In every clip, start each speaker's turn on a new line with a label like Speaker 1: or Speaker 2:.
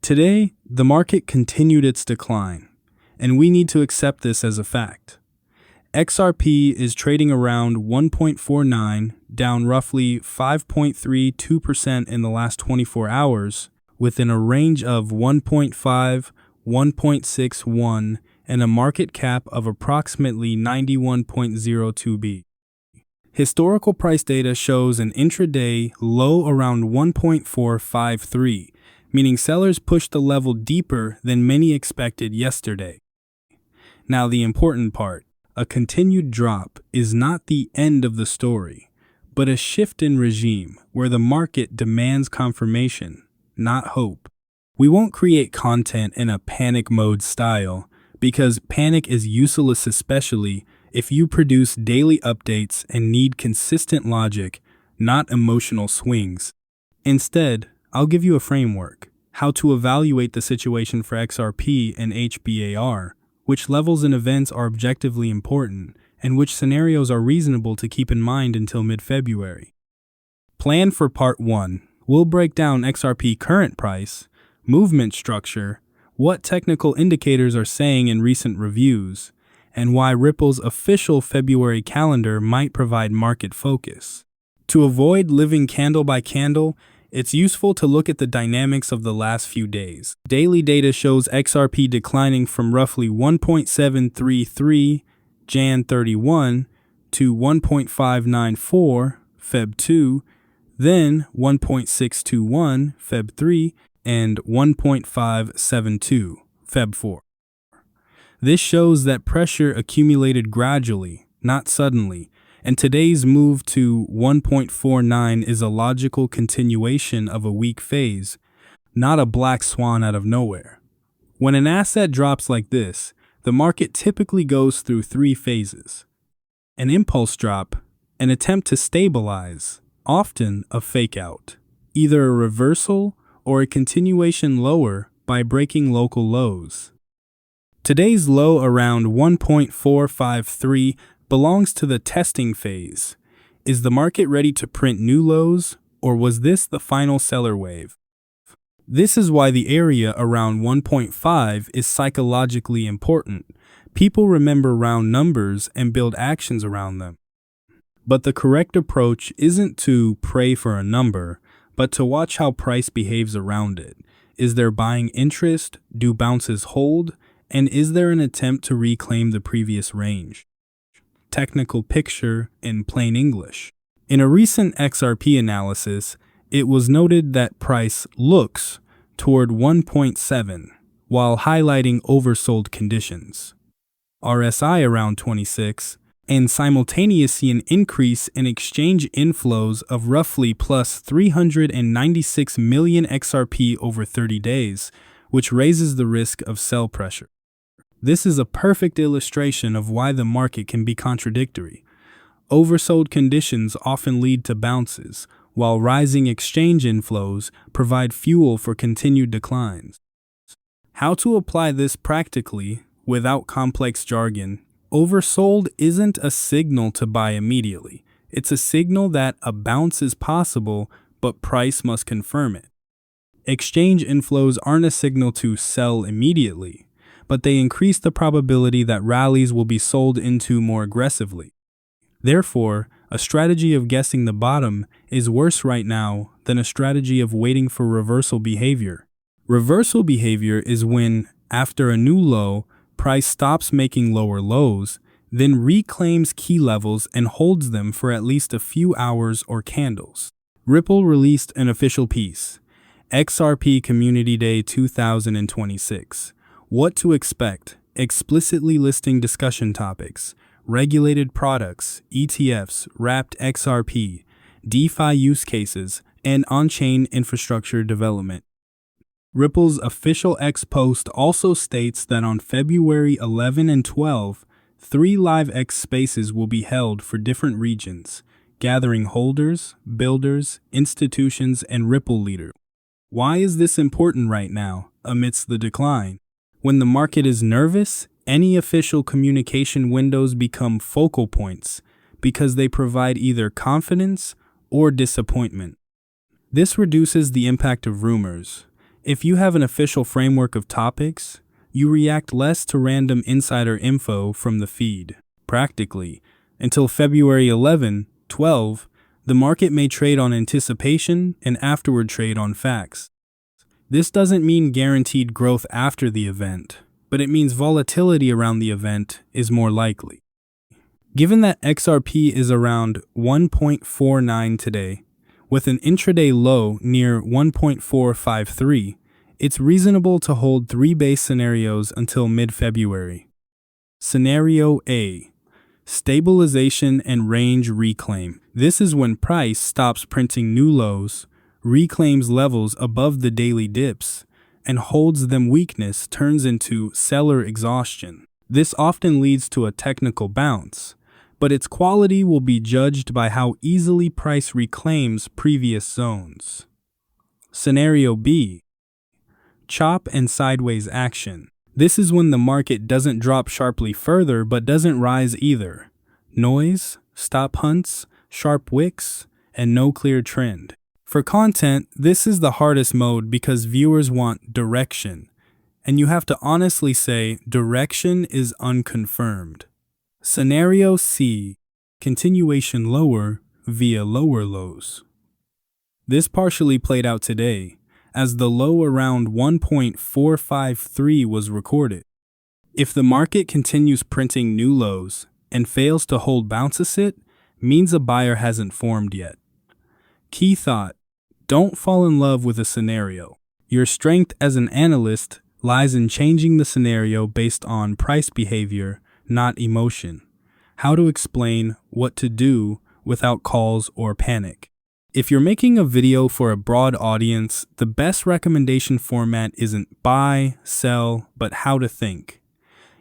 Speaker 1: Today, the market continued its decline, and we need to accept this as a fact. XRP is trading around 1.49, down roughly 5.32% in the last 24 hours, within a range of 1.5, 1.61, and a market cap of approximately 91.02 B. Historical price data shows an intraday low around 1.453, meaning sellers pushed the level deeper than many expected yesterday. Now the important part, a continued drop is not the end of the story, but a shift in regime where the market demands confirmation, not hope. We won't create content in a panic mode style, because panic is useless, especially if you produce daily updates and need consistent logic, not emotional swings. Instead, I'll give you a framework, how to evaluate the situation for XRP and HBAR, which levels and events are objectively important, and which scenarios are reasonable to keep in mind until mid-February. Plan for Part 1. We'll break down XRP current price, movement structure, what technical indicators are saying in recent reviews, and why Ripple's official February calendar might provide market focus. To avoid living candle by candle, it's useful to look at the dynamics of the last few days. Daily data shows XRP declining from roughly 1.733 Jan 31 to 1.594 Feb 2, then 1.621 Feb 3, and 1.572 Feb 4. This shows that pressure accumulated gradually, not suddenly, and today's move to 1.49 is a logical continuation of a weak phase, not a black swan out of nowhere. When an asset drops like this, the market typically goes through three phases: an impulse drop, an attempt to stabilize, often a fake out, either a reversal or a continuation lower by breaking local lows. Today's low around 1.453 belongs to the testing phase. Is the market ready to print new lows, or was this the final seller wave? This is why the area around 1.5 is psychologically important. People remember round numbers and build actions around them. But the correct approach isn't to pray for a number, but to watch how price behaves around it. Is there buying interest? Do bounces hold? And is there an attempt to reclaim the previous range? Technical picture in plain English. In a recent XRP analysis, it was noted that price looks toward 1.7 while highlighting oversold conditions. RSI around 26, and simultaneously an increase in exchange inflows of roughly plus 396 million XRP over 30 days, which raises the risk of sell pressure. This is a perfect illustration of why the market can be contradictory. Oversold conditions often lead to bounces, while rising exchange inflows provide fuel for continued declines. How to apply this practically without complex jargon? Oversold isn't a signal to buy immediately. It's a signal that a bounce is possible, but price must confirm it. Exchange inflows aren't a signal to sell immediately, but they increase the probability that rallies will be sold into more aggressively. Therefore, a strategy of guessing the bottom is worse right now than a strategy of waiting for reversal behavior. Reversal behavior is when, after a new low, price stops making lower lows, then reclaims key levels and holds them for at least a few hours or candles. Ripple released an official piece, XRP Community Day 2026. What to expect, explicitly listing discussion topics, regulated products, ETFs, wrapped XRP, DeFi use cases, and on-chain infrastructure development. Ripple's official X post also states that on February 11 and 12, 3 live X spaces will be held for different regions, gathering holders, builders, institutions, and Ripple leaders. Why is this important right now, amidst the decline? When the market is nervous, any official communication windows become focal points because they provide either confidence or disappointment. This reduces the impact of rumors. If you have an official framework of topics, you react less to random insider info from the feed. Practically, until February 11, 12, the market may trade on anticipation and afterward trade on facts. This doesn't mean guaranteed growth after the event, but it means volatility around the event is more likely. Given that XRP is around 1.49 today, with an intraday low near 1.453, it's reasonable to hold 3 base scenarios until mid-February. Scenario A: stabilization and range reclaim. This is when price stops printing new lows, reclaims levels above the daily dips, and holds them. Weakness turns into seller exhaustion. This often leads to a technical bounce, but its quality will be judged by how easily price reclaims previous zones. Scenario B: chop and sideways action. This is when the market doesn't drop sharply further but doesn't rise either. Noise, stop hunts, sharp wicks, and no clear trend. For content, this is the hardest mode because viewers want direction, and you have to honestly say direction is unconfirmed. Scenario C: continuation lower via lower lows. This partially played out today, as the low around 1.453 was recorded. If the market continues printing new lows and fails to hold bounces, it means a buyer hasn't formed yet. Key thought: don't fall in love with a scenario. Your strength as an analyst lies in changing the scenario based on price behavior, not emotion. How to explain what to do without calls or panic. If you're making a video for a broad audience, the best recommendation format isn't buy, sell, but how to think.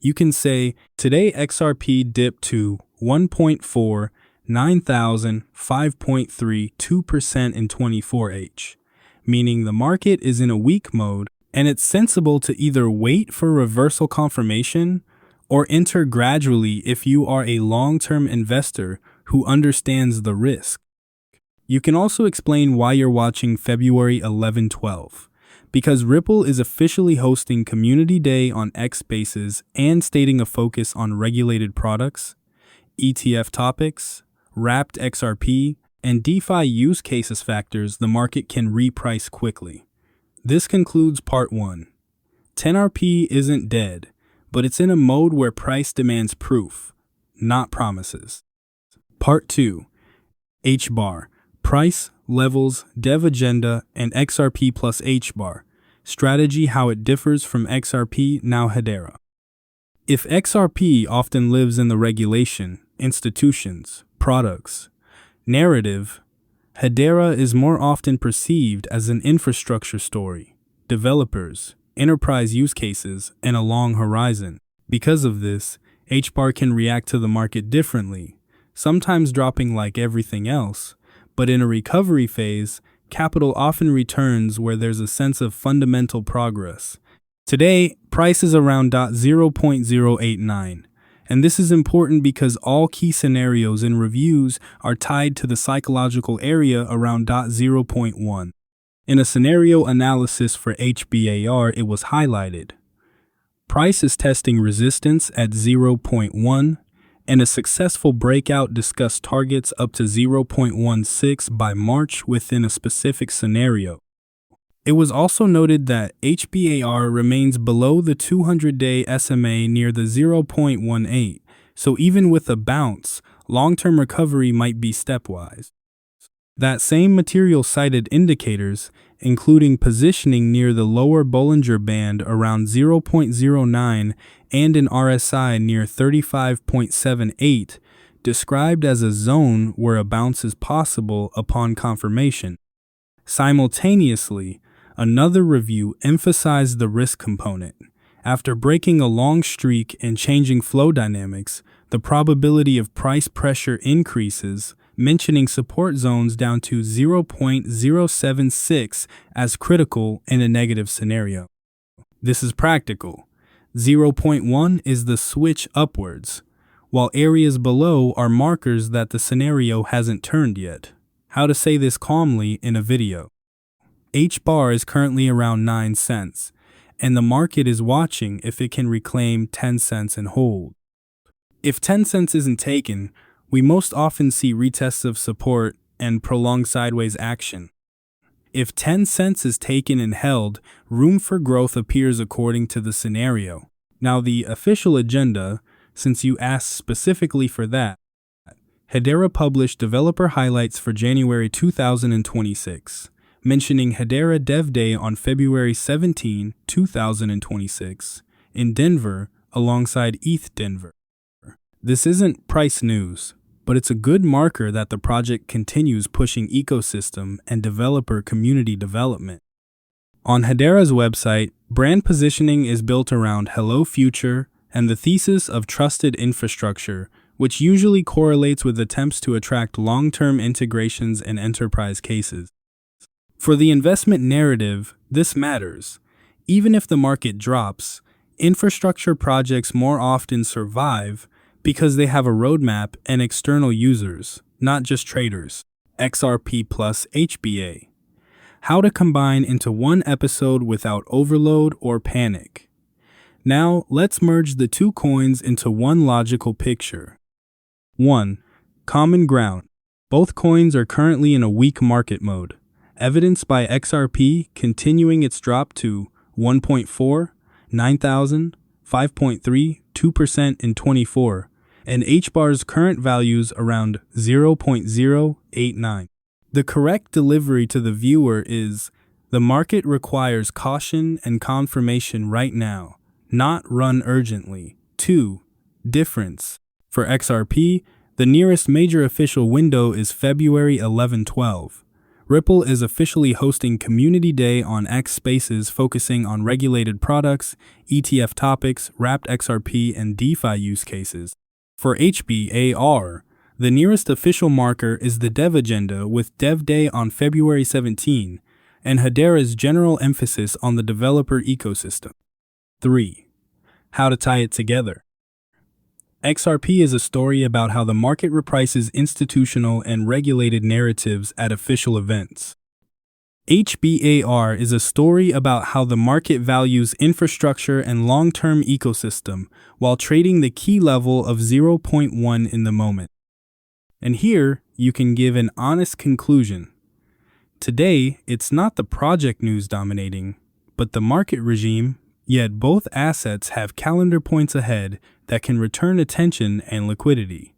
Speaker 1: You can say, today XRP dipped to 1.4, 9,000, 5.32% in 24H, meaning the market is in a weak mode, and it's sensible to either wait for reversal confirmation or enter gradually if you are a long-term investor who understands the risk. You can also explain why you're watching February 11-12, because Ripple is officially hosting Community Day on X Spaces and stating a focus on regulated products, ETF topics, wrapped XRP, and DeFi use cases factors the market can reprice quickly. This concludes Part 1. 10RP isn't dead, but it's in a mode where price demands proof, not promises. Part 2. HBAR. Price, levels, dev agenda, and XRP plus HBAR. Strategy, how it differs from XRP, now Hedera. If XRP often lives in the regulation, institutions, products, narrative, Hedera is more often perceived as an infrastructure story, developers, enterprise use cases, and a long horizon. Because of this, HBAR can react to the market differently, sometimes dropping like everything else, but in a recovery phase, capital often returns where there's a sense of fundamental progress. Today, price is around 0.089, and this is important because all key scenarios and reviews are tied to the psychological area around 0.1. In a scenario analysis for HBAR, it was highlighted. Price is testing resistance at 0.1, and a successful breakout discussed targets up to 0.16 by March within a specific scenario. It was also noted that HBAR remains below the 200-day SMA near the 0.18, so even with a bounce, long-term recovery might be stepwise. That same material cited indicators, including positioning near the lower Bollinger Band around 0.09 and an RSI near 35.78, described as a zone where a bounce is possible upon confirmation. Simultaneously, another review emphasized the risk component. After breaking a long streak and changing flow dynamics, the probability of price pressure increases, mentioning support zones down to 0.076 as critical in a negative scenario. This is practical. 0.1 is the switch upwards, while areas below are markers that the scenario hasn't turned yet. How to say this calmly in a video. HBAR is currently around 9 cents, and the market is watching if it can reclaim 10 cents and hold. If 10 cents isn't taken, we most often see retests of support and prolonged sideways action. If 10 cents is taken and held, room for growth appears according to the scenario. Now the official agenda, since you asked specifically for that, Hedera published developer highlights for January 2026, mentioning Hedera Dev Day on February 17, 2026, in Denver alongside ETH Denver. This isn't price news, but it's a good marker that the project continues pushing ecosystem and developer community development. On Hedera's website, brand positioning is built around Hello Future and the thesis of trusted infrastructure, which usually correlates with attempts to attract long-term integrations and enterprise cases. For the investment narrative, this matters. Even if the market drops, infrastructure projects more often survive because they have a roadmap and external users, not just traders. XRP plus HBA. How to combine into one episode without overload or panic. Now, let's merge the two coins into one logical picture. 1. Common ground. Both coins are currently in a weak market mode, evidenced by XRP continuing its drop to 1.4, 9,000, 5.3, 2% in 24, and HBAR's current values around 0.089. The correct delivery to the viewer is, the market requires caution and confirmation right now, not run urgently. 2. Difference. For XRP, the nearest major official window is February 11-12. Ripple is officially hosting Community Day on X Spaces focusing on regulated products, ETF topics, wrapped XRP, and DeFi use cases. For HBAR, the nearest official marker is the Dev Agenda with Dev Day on February 17, and Hedera's general emphasis on the developer ecosystem. 3. How to tie it together. XRP is a story about how the market reprices institutional and regulated narratives at official events. HBAR is a story about how the market values infrastructure and long-term ecosystem while trading the key level of 0.1 in the moment. And here, you can give an honest conclusion. Today, it's not the project news dominating, but the market regime, yet both assets have calendar points ahead that can return attention and liquidity.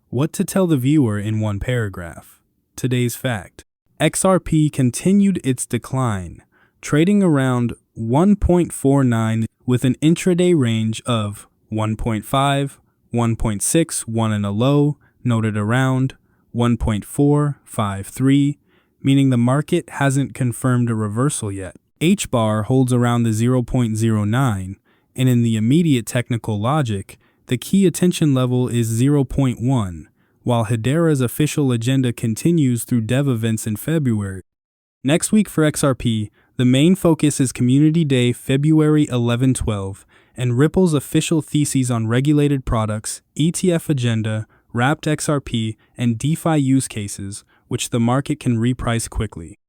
Speaker 1: What to tell the viewer in one paragraph. Today's fact. XRP continued its decline, trading around 1.49 with an intraday range of 1.5, 1.6, 1 and a low, noted around 1.453, meaning the market hasn't confirmed a reversal yet. HBAR holds around the 0.09, and in the immediate technical logic, the key attention level is 0.1, while Hedera's official agenda continues through dev events in February. Next week for XRP, the main focus is Community Day February 11-12, and Ripple's official theses on regulated products, ETF agenda, wrapped XRP, and DeFi use cases, which the market can reprice quickly.